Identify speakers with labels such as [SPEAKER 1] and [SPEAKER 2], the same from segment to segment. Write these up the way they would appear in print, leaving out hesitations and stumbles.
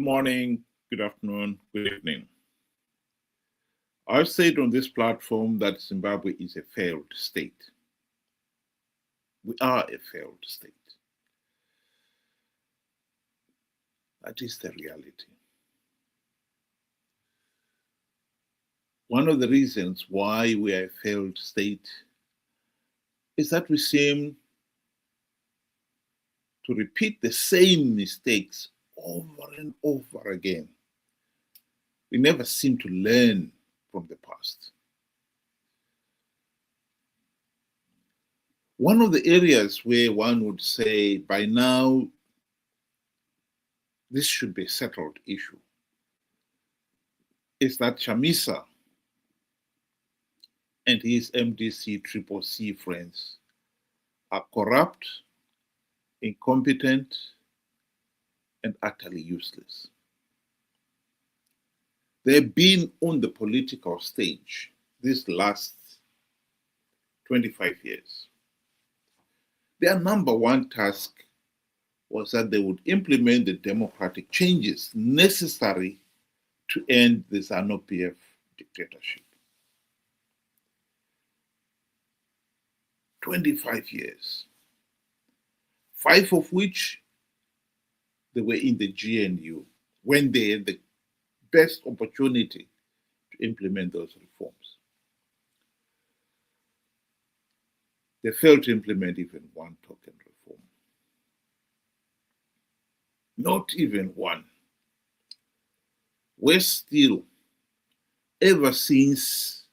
[SPEAKER 1] morning, good afternoon, good evening. I've said on this platform that Zimbabwe is a failed state. We are a failed state. That is the reality. One of the reasons why we are a failed state is that we seem to repeat the same mistakes over and over again. We never seem to learn from the past. One of the areas where one would say by now this should be a settled issue is that Chamisa and his MDC/CCC friends are corrupt, incompetent, and utterly useless. They've been on the political stage this last 25 years. Their number one task was that they would implement the democratic changes necessary to end the Zanu PF dictatorship. 25 years, 5 of which they were in the GNU when they had the best opportunity to implement those reforms. They failed to implement even one token reform. Not even one. Worse still, ever since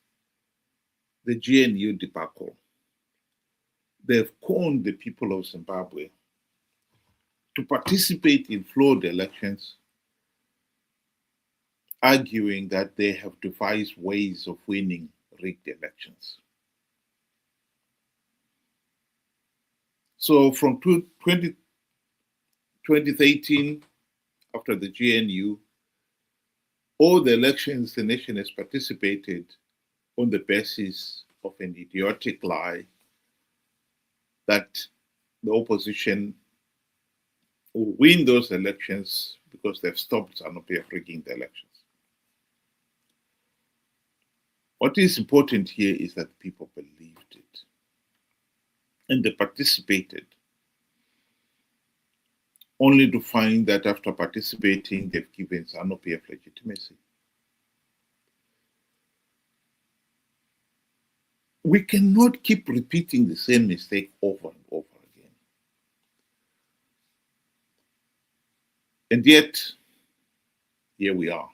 [SPEAKER 1] the GNU debacle, they've conned the people of Zimbabwe to participate in flawed elections, arguing that they have devised ways of winning rigged elections. So from 2013, after the GNU, all the elections the nation has participated on the basis of an idiotic lie that the opposition will win those elections because they've stopped Zanu PF rigging the elections. What is important here is that people believed it and they participated, only to find that after participating, they've given Zanu PF legitimacy. We cannot keep repeating the same mistake over and over again. And yet, here we are.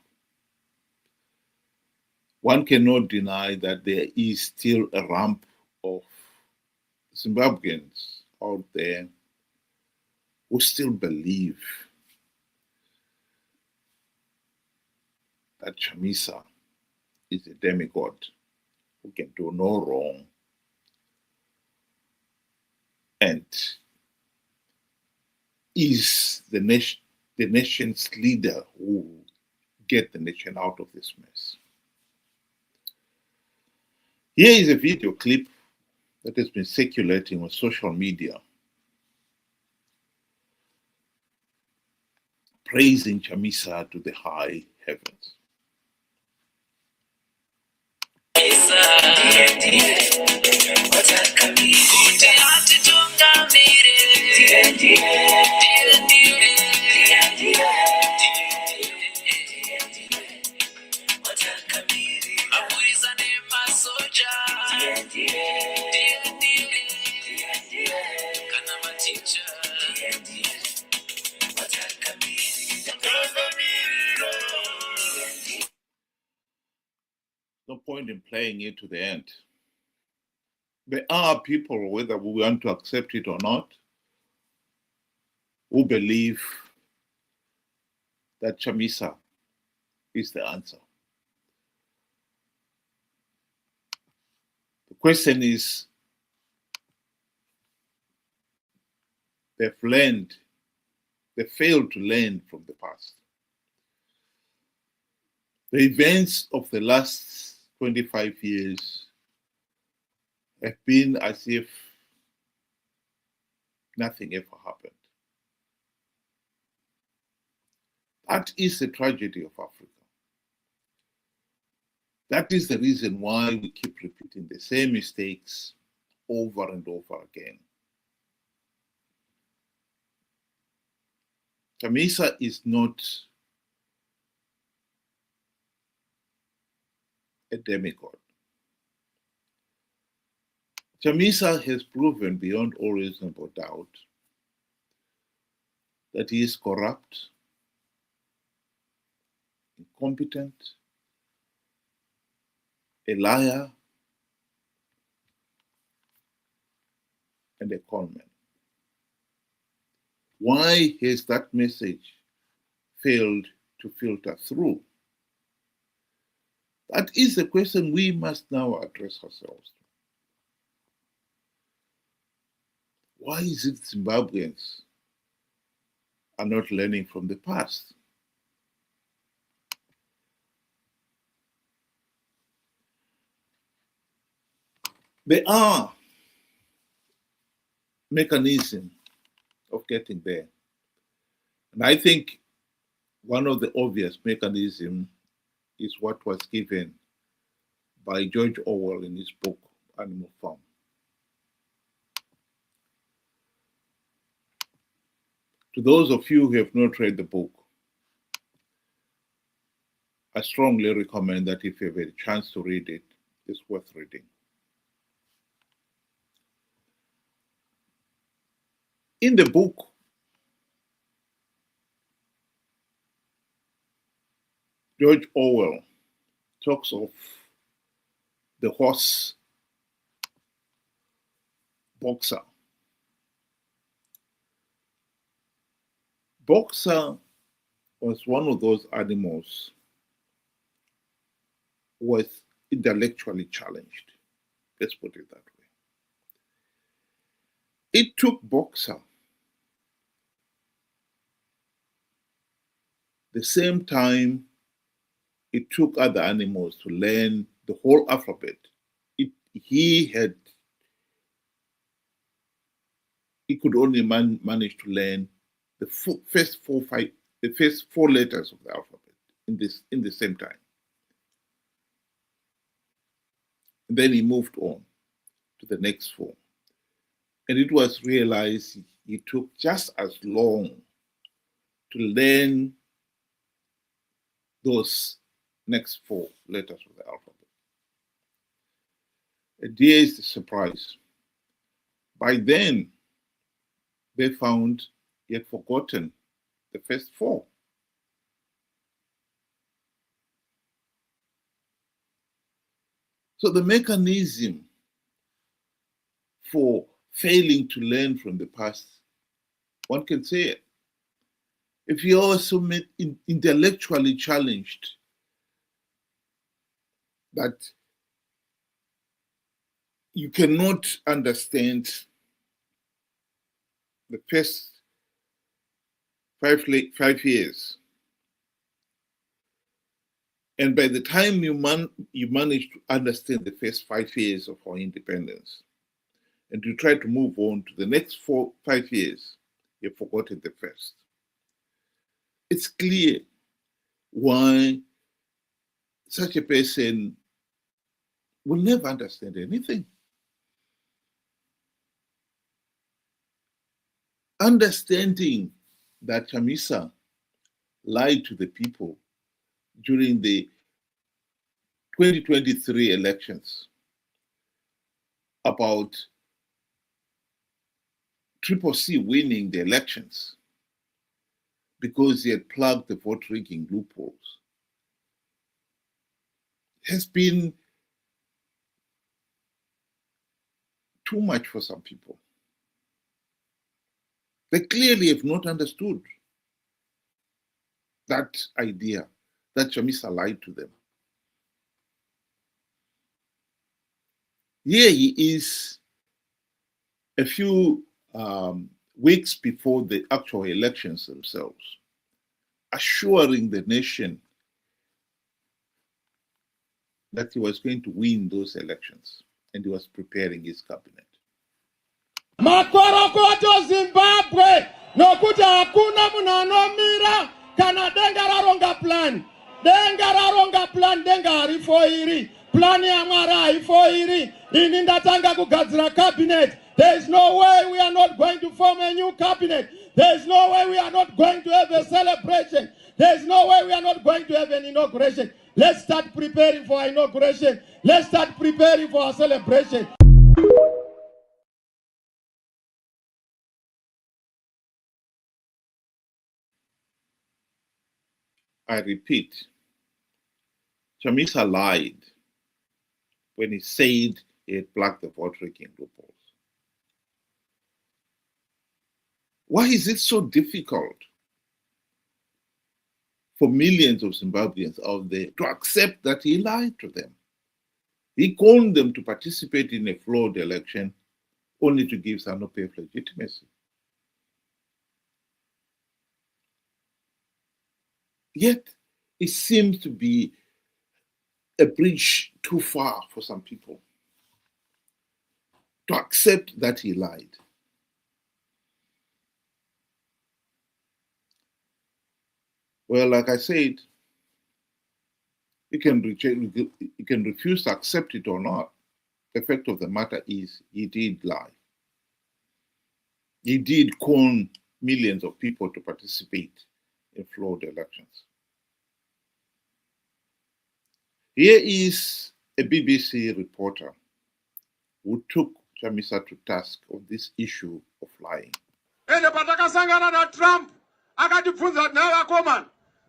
[SPEAKER 1] One cannot deny that there is still a rump of Zimbabweans out there who still believe that Chamisa is a demigod who can do no wrong and is the nation's leader who will get the nation out of this mess. Here is a video clip that has been circulating on social media praising Chamisa to the high heavens. No point in playing it to the end. There are people, whether we want to accept it or not, who believe that Chamisa is the answer. The question is, they failed to learn from the past. The events of the last 25 years have been as if nothing ever happened. That is the tragedy of Africa. That is the reason why we keep repeating the same mistakes over and over again. Chamisa is not a demigod. Chamisa has proven beyond all reasonable doubt that he is corrupt, incompetent, a liar, and a conman. Why has that message failed to filter through? That is the question we must now address ourselves. Why is it Zimbabweans are not learning from the past? There are mechanisms of getting there. And I think one of the obvious mechanisms is what was given by George Orwell in his book, Animal Farm. To those of you who have not read the book, I strongly recommend that if you have a chance to read it, it's worth reading. In the book, George Orwell talks of the horse Boxer. Boxer was one of those animals who was intellectually challenged. Let's put it that way. It took Boxer the same time it took other animals to learn the whole alphabet. He could only manage to learn the first four letters of the alphabet in the same time. And then he moved on to the next four. And it was realized it took just as long to learn those next four letters of the alphabet. And here is the surprise. By then, they found he had forgotten the first four. So the mechanism for failing to learn from the past, one can say it. If you're also intellectually challenged, that you cannot understand the first 5 years, and by the time you manage to understand the first 5 years of our independence, and you try to move on to the next 5 years, you've forgotten the first. It's clear why such a person will never understand anything. Understanding that Chamisa lied to the people during the 2023 elections about CCC winning the elections because he had plugged the vote rigging loopholes has been too much for some people. They clearly have not understood that idea that Chamisa lied to them. Here he is a few weeks before the actual elections themselves, assuring the nation that he was going to win those elections, and he was preparing his cabinet.
[SPEAKER 2] Makorokoto Zimbabwe nokuti hakuna munhu anomira kana denga raronga plan denga harifoiri plan yamwari haifoiri ini ndatanga kugadzira cabinet. There is no way we are not going to form a new cabinet. There is no way we are not going to have a celebration. There is no way we are not going to have an inauguration. Let's start preparing for our inauguration. Let's start preparing for our celebration.
[SPEAKER 1] I repeat, Chamisa lied when he said he had plugged the vote rigging loopholes. Why is it so difficult for millions of Zimbabweans out there to accept that he lied to them? He called them to participate in a flawed election only to give Zanu PF legitimacy. Yet, it seems to be a bridge too far for some people to accept that he lied. Well, like I said, you can refuse to accept it or not. The fact of the matter is he did lie. He did con millions of people to participate in flawed elections. Here is a BBC reporter who took Chamisa to task on this issue of lying.
[SPEAKER 2] Ende patakasangana na Trump akatibvunza naye akomana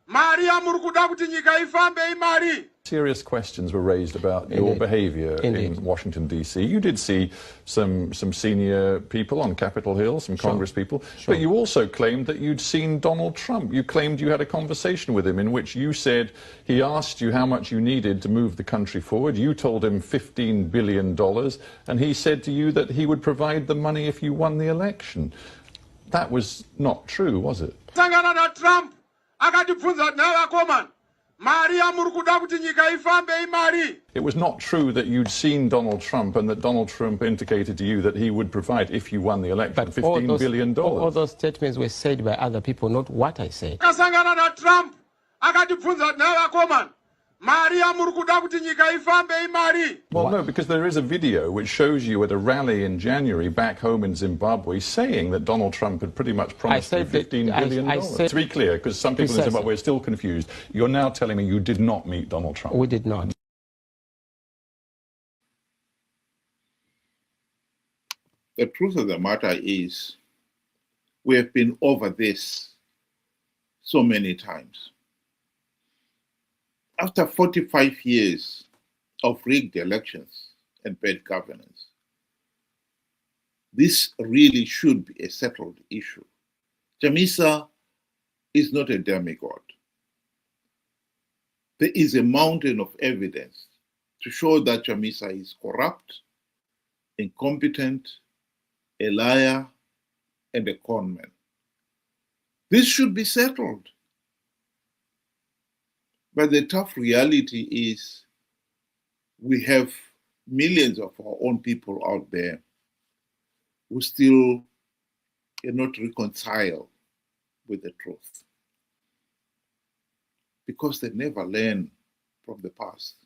[SPEAKER 2] mari yamuri kuda kuti nyika ifambe imari.
[SPEAKER 3] Serious questions were raised about your behaviour in Washington, D.C. You did see some senior people on Capitol Hill, some Congress people, but you also claimed that you'd seen Donald Trump. You claimed you had a conversation with him in which you said he asked you how much you needed to move the country forward. You told him $15 billion, and he said to you that he would provide the money if you won the election. That was not true, was it?
[SPEAKER 2] Sangana na Trump akatibvunza naye akomana mari yamuri kuda kuti nyika ifambe imari.
[SPEAKER 3] It was not true that you'd seen Donald Trump and that Donald Trump indicated to you that he would provide, if you won the election, $15 billion.
[SPEAKER 4] All those statements were said by other people, not what I said.
[SPEAKER 2] Kasangana na Trump akatibvunza naye akomana mari yamuri kuda kuti nyika ifambe imari.
[SPEAKER 3] Well, no, because there is a video which shows you at a rally in January back home in Zimbabwe saying that Donald Trump had pretty much promised you $15 billion. To be clear, because some people in Zimbabwe are still confused, you're now telling me you did not meet Donald Trump.
[SPEAKER 4] We did not.
[SPEAKER 1] The truth of the matter is, we have been over this so many times. After 45 years of rigged elections and bad governance, this really should be a settled issue. Chamisa is not a demigod. There is a mountain of evidence to show that Chamisa is corrupt, incompetent, a liar, and a conman. This should be settled. But the tough reality is we have millions of our own people out there who still cannot reconcile with the truth because they never learn from the past.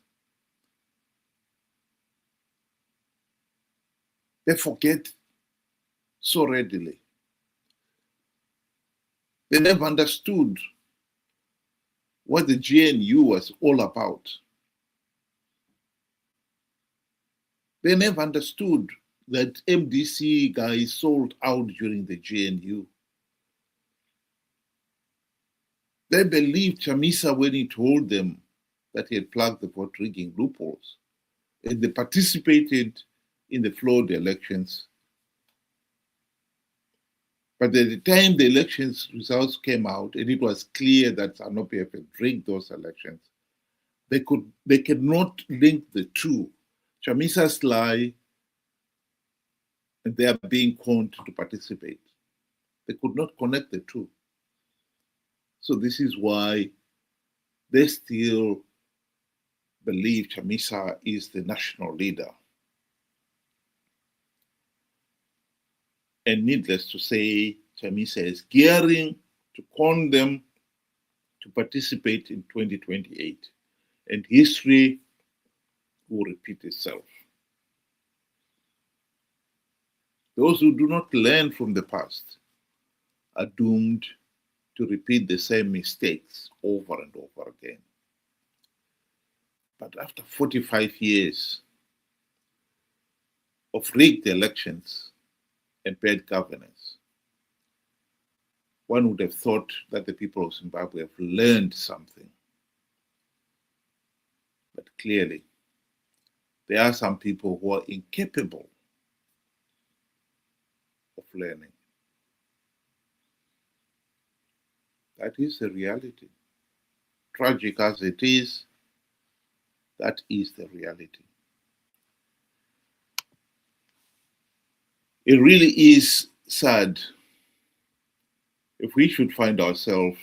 [SPEAKER 1] They forget so readily. They never understood what the GNU was all about. They never understood that MDC guys sold out during the GNU. They believed Chamisa when he told them that he had plugged the vote rigging loopholes, and they participated in the flawed elections. But at the time the elections results came out, and it was clear that Zanu PF had rigged those elections, they could not link the two. Chamisa's lie and they are being conned to participate. They could not connect the two. So this is why they still believe Chamisa is the national leader. And needless to say, Chamisa is gearing to con them to participate in 2028, and history will repeat itself. Those who do not learn from the past are doomed to repeat the same mistakes over and over again. But after 45 years of rigged elections and bad governance, one would have thought that the people of Zimbabwe have learned something. But clearly, there are some people who are incapable of learning. That is the reality. Tragic as it is, that is the reality. It really is sad if we should find ourselves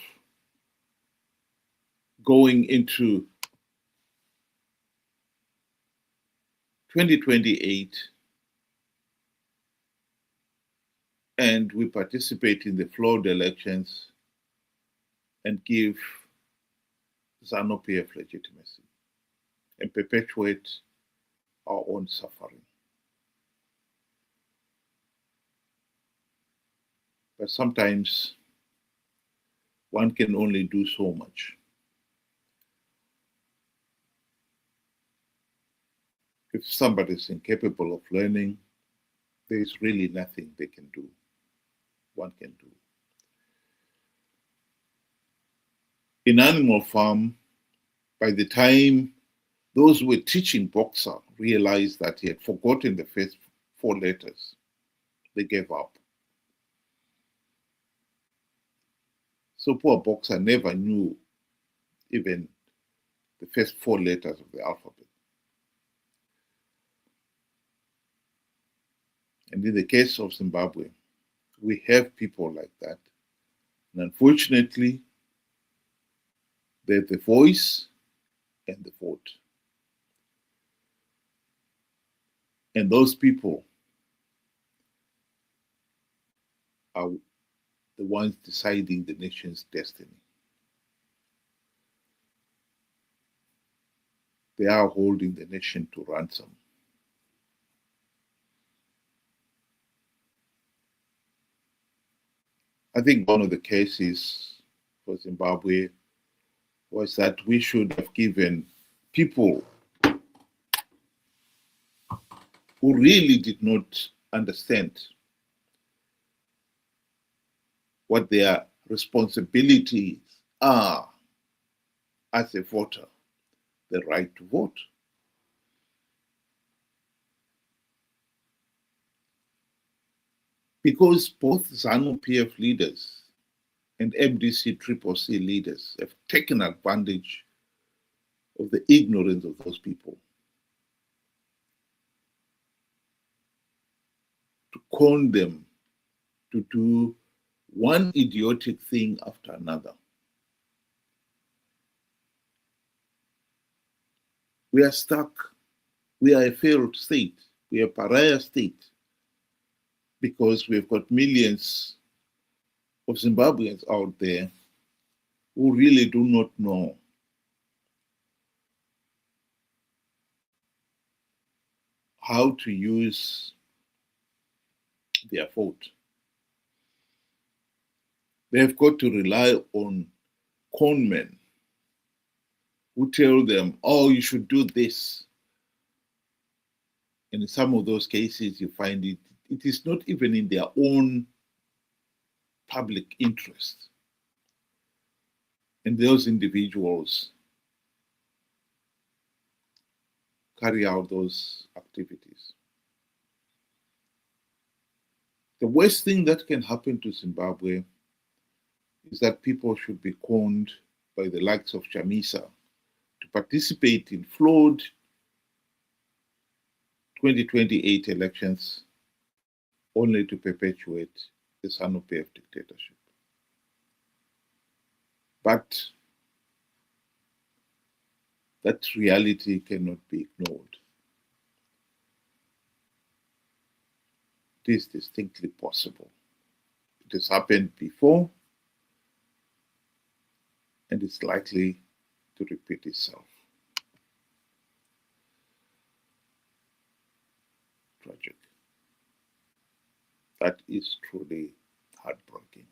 [SPEAKER 1] going into 2028 and we participate in the flawed elections and give Zanu PF legitimacy and perpetuate our own suffering. But sometimes one can only do so much. If somebody is incapable of learning, there is really nothing they can do, one can do. In Animal Farm, by the time those who were teaching Boxer realized that he had forgotten the first 4 letters, they gave up. So poor Boxer never knew even the first 4 letters of the alphabet. And in the case of Zimbabwe, we have people like that. And unfortunately, they have the voice and the vote. And those people are the ones deciding the nation's destiny. They are holding the nation to ransom. I think one of the cases for Zimbabwe was that we should have given people who really did not understand what their responsibilities are as a voter, the right to vote. Because both Zanu PF leaders and MDC-CCC leaders have taken advantage of the ignorance of those people to con them to do one idiotic thing after another. We are stuck. We are a failed state. We are a pariah state because we've got millions of Zimbabweans out there who really do not know how to use their vote. They've got to rely on conmen who tell them, oh, you should do this. And in some of those cases, you find it is not even in their own public interest. And those individuals carry out those activities. The worst thing that can happen to Zimbabwe is that people should be conned by the likes of Chamisa to participate in flawed 2028 elections only to perpetuate the Zanu PF dictatorship. But that reality cannot be ignored. It is distinctly possible. It has happened before, and it's likely to repeat itself. Tragic. That is truly heartbreaking.